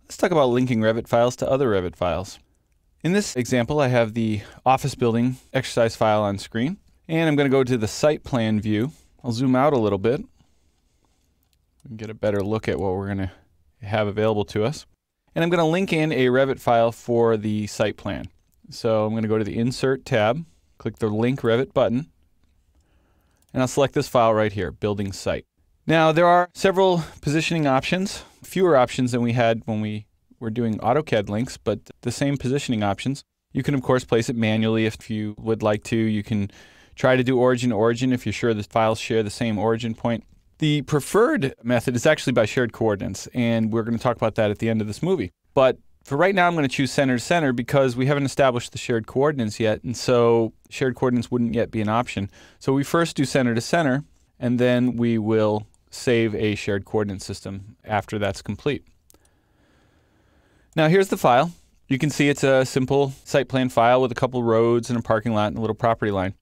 Let's talk about linking Revit files to other Revit files. In this example, I have the office building exercise file on screen, and I'm going to go to the site plan view. I'll zoom out a little bit and get a better look at what we're going to have available to us. And I'm going to link in a Revit file for the site plan. So I'm going to go to the Insert tab, click the Link Revit button, and I'll select this file right here, Building Site. Now, there are several positioning options, fewer options than we had when we were doing AutoCAD links, but the same positioning options. You can, of course, place it manually if you would like to. You can try to do origin to origin if you're sure the files share the same origin point. The preferred method is actually by shared coordinates, and we're going to talk about that at the end of this movie. But for right now, I'm going to choose center to center because we haven't established the shared coordinates yet, and so shared coordinates wouldn't yet be an option. So we first do center to center, and then we will save a shared coordinate system after that's complete. Now here's the file. You can see it's a simple site plan file with a couple roads and a parking lot and a little property line.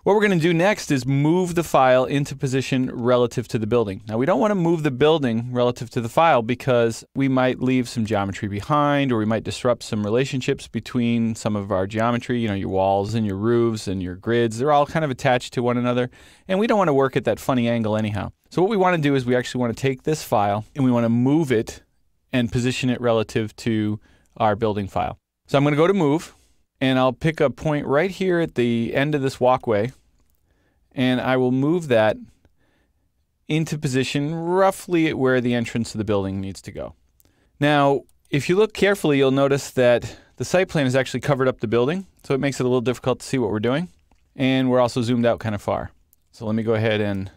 What we're going to do next is move the file into position relative to the building. Now we don't want to move the building relative to the file because we might leave some geometry behind, or we might disrupt some relationships between some of our geometry, your walls and your roofs and your grids. They're all kind of attached to one another, and we don't want to work at that funny angle anyhow. So what we want to do is we actually want to take this file and we want to move it and position it relative to our building file. So I'm going to go to Move, and I'll pick a point right here at the end of this walkway, and I will move that into position roughly at where the entrance of the building needs to go. Now, if you look carefully, you'll notice that the site plan has actually covered up the building, so it makes it a little difficult to see what we're doing. And we're also zoomed out kind of far. So let me go ahead and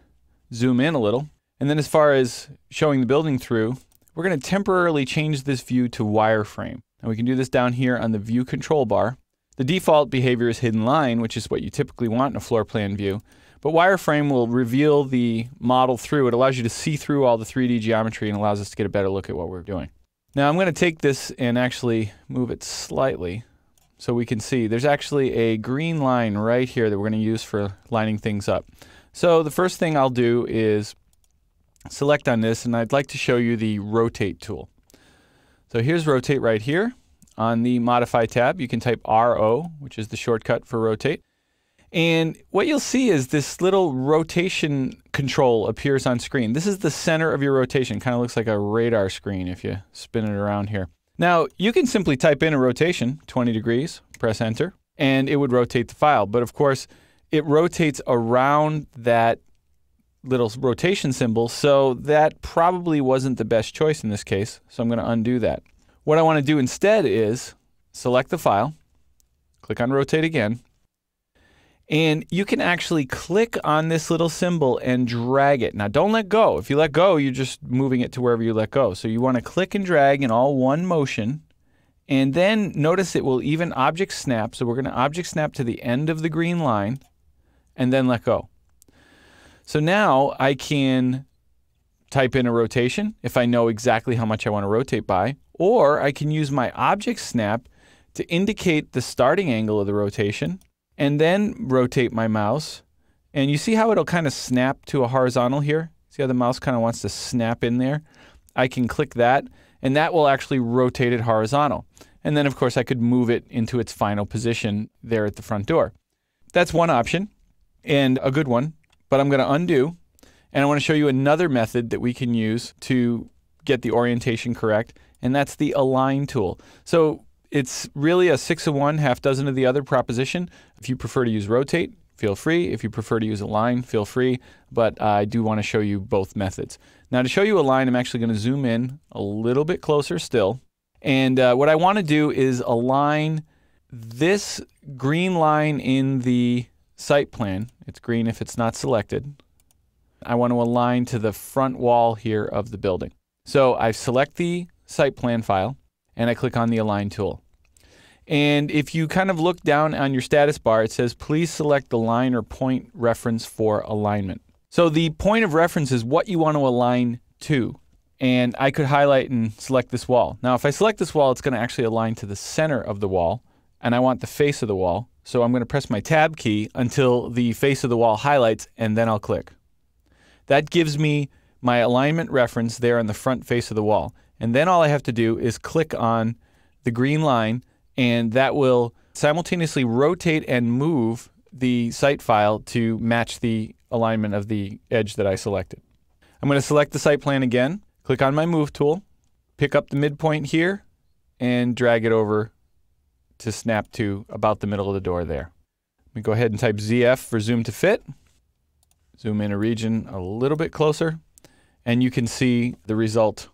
zoom in a little. And then as far as showing the building through, we're going to temporarily change this view to wireframe. And we can do this down here on the view control bar. The default behavior is hidden line, which is what you typically want in a floor plan view. But wireframe will reveal the model through. It allows you to see through all the 3D geometry and allows us to get a better look at what we're doing. Now I'm going to take this and actually move it slightly so we can see. There's actually a green line right here that we're going to use for lining things up. So the first thing I'll do is select on this, and I'd like to show you the Rotate tool. So here's Rotate right here. On the Modify tab, you can type RO, which is the shortcut for Rotate. And what you'll see is this little rotation control appears on screen. This is the center of your rotation. Kind of looks like a radar screen if you spin it around here. Now, you can simply type in a rotation, 20 degrees, press Enter, and it would rotate the file. But of course, it rotates around that little rotation symbol, so that probably wasn't the best choice in this case. So I'm going to undo that. What I want to do instead is select the file, click on Rotate again, and you can actually click on this little symbol and drag it. Now don't let go. If you let go, you're just moving it to wherever you let go. So you want to click and drag in all one motion, and then notice it will even object snap. So we're going to object snap to the end of the green line and then let go. So now I can type in a rotation if I know exactly how much I want to rotate by, or I can use my object snap to indicate the starting angle of the rotation and then rotate my mouse. And you see how it'll kind of snap to a horizontal here? See how the mouse kind of wants to snap in there? I can click that, and that will actually rotate it horizontal. And then, of course, I could move it into its final position there at the front door. That's one option, and a good one, but I'm going to undo, and I want to show you another method that we can use to get the orientation correct, and that's the Align tool. So it's really a 6 of one, half dozen of the other proposition. If you prefer to use Rotate, feel free. If you prefer to use Align, feel free. But I do want to show you both methods. Now to show you Align, I'm actually going to zoom in a little bit closer still. And what I want to do is align this green line in the site plan. It's green if it's not selected. I want to align to the front wall here of the building. So I select the site plan file and I click on the Align tool. And if you kind of look down on your status bar, it says, please select the line or point reference for alignment. So the point of reference is what you want to align to. And I could highlight and select this wall. Now, if I select this wall, it's going to actually align to the center of the wall. And I want the face of the wall. So I'm going to press my Tab key until the face of the wall highlights, and then I'll click. That gives me my alignment reference there on the front face of the wall. And then all I have to do is click on the green line, and that will simultaneously rotate and move the site file to match the alignment of the edge that I selected. I'm going to select the site plan again, click on my Move tool, pick up the midpoint here, and drag it over to snap to about the middle of the door there. Let me go ahead and type ZF for zoom to fit. Zoom in a region a little bit closer, and you can see the result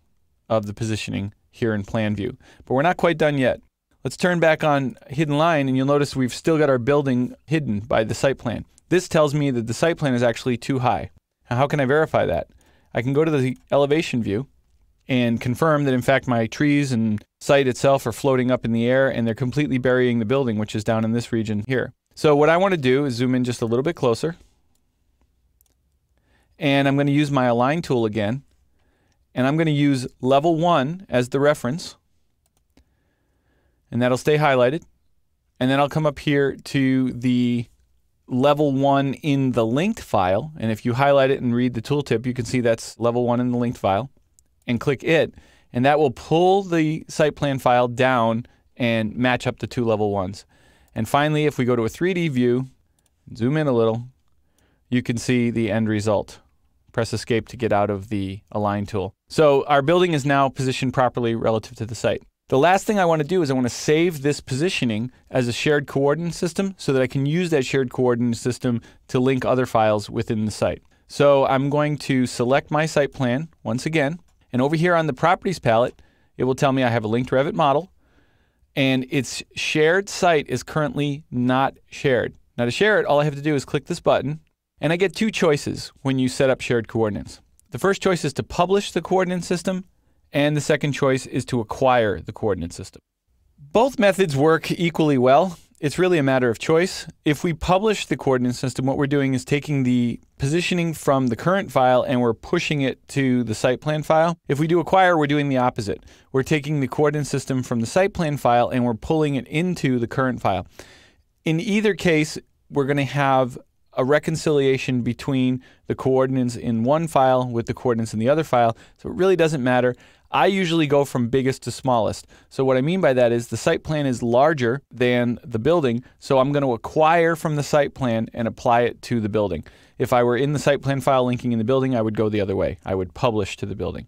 of the positioning here in plan view. But we're not quite done yet. Let's turn back on hidden line, and you'll notice we've still got our building hidden by the site plan. This tells me that the site plan is actually too high. Now, how can I verify that? I can go to the elevation view and confirm that in fact my trees and site itself are floating up in the air and they're completely burying the building, which is down in this region here. So what I want to do is zoom in just a little bit closer. And I'm going to use my Align tool again. And I'm going to use level 1 as the reference. And that'll stay highlighted. And then I'll come up here to the level 1 in the linked file. And if you highlight it and read the tooltip, you can see that's level 1 in the linked file. And click it. And that will pull the site plan file down and match up the two level 1s. And finally, if we go to a 3D view, zoom in a little, you can see the end result. Press Escape to get out of the Align tool. So our building is now positioned properly relative to the site. The last thing I want to do is I want to save this positioning as a shared coordinate system so that I can use that shared coordinate system to link other files within the site. So I'm going to select my site plan once again, and over here on the Properties palette, it will tell me I have a linked Revit model, and its shared site is currently not shared. Now to share it, all I have to do is click this button, and I get two choices when you set up shared coordinates. The first choice is to publish the coordinate system, and the second choice is to acquire the coordinate system. Both methods work equally well. It's really a matter of choice. If we publish the coordinate system, what we're doing is taking the positioning from the current file and we're pushing it to the site plan file. If we do acquire, we're doing the opposite. We're taking the coordinate system from the site plan file and we're pulling it into the current file. In either case, we're going to have a reconciliation between the coordinates in one file with the coordinates in the other file, so it really doesn't matter. I usually go from biggest to smallest. So what I mean by that is the site plan is larger than the building, so I'm going to acquire from the site plan and apply it to the building. If I were in the site plan file linking in the building, I would go the other way. I would publish to the building.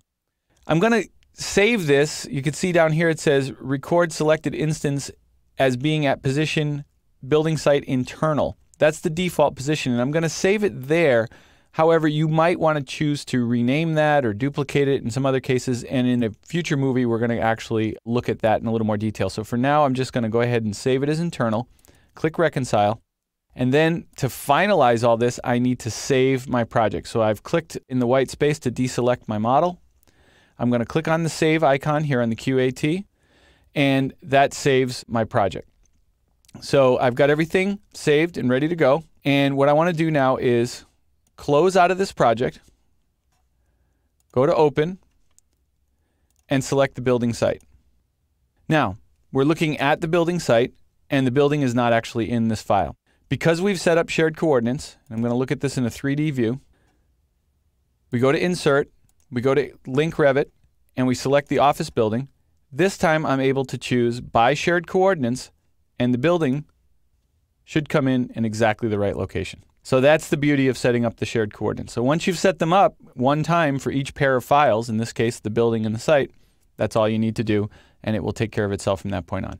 I'm going to save this. You can see down here it says record selected instance as being at position building site internal. That's the default position, and I'm going to save it there. However, you might want to choose to rename that or duplicate it in some other cases, and in a future movie, we're going to actually look at that in a little more detail. So for now, I'm just going to go ahead and save it as internal, click Reconcile, and then to finalize all this, I need to save my project. So I've clicked in the white space to deselect my model. I'm going to click on the Save icon here on the QAT, and that saves my project. So I've got everything saved and ready to go. And what I want to do now is close out of this project, go to Open, and select the building site. Now, we're looking at the building site, and the building is not actually in this file. Because we've set up shared coordinates, and I'm going to look at this in a 3D view, we go to Insert, we go to Link Revit, and we select the office building. This time I'm able to choose by shared coordinates, and the building should come in exactly the right location. So that's the beauty of setting up the shared coordinates. So once you've set them up one time for each pair of files, in this case the building and the site, that's all you need to do, and it will take care of itself from that point on.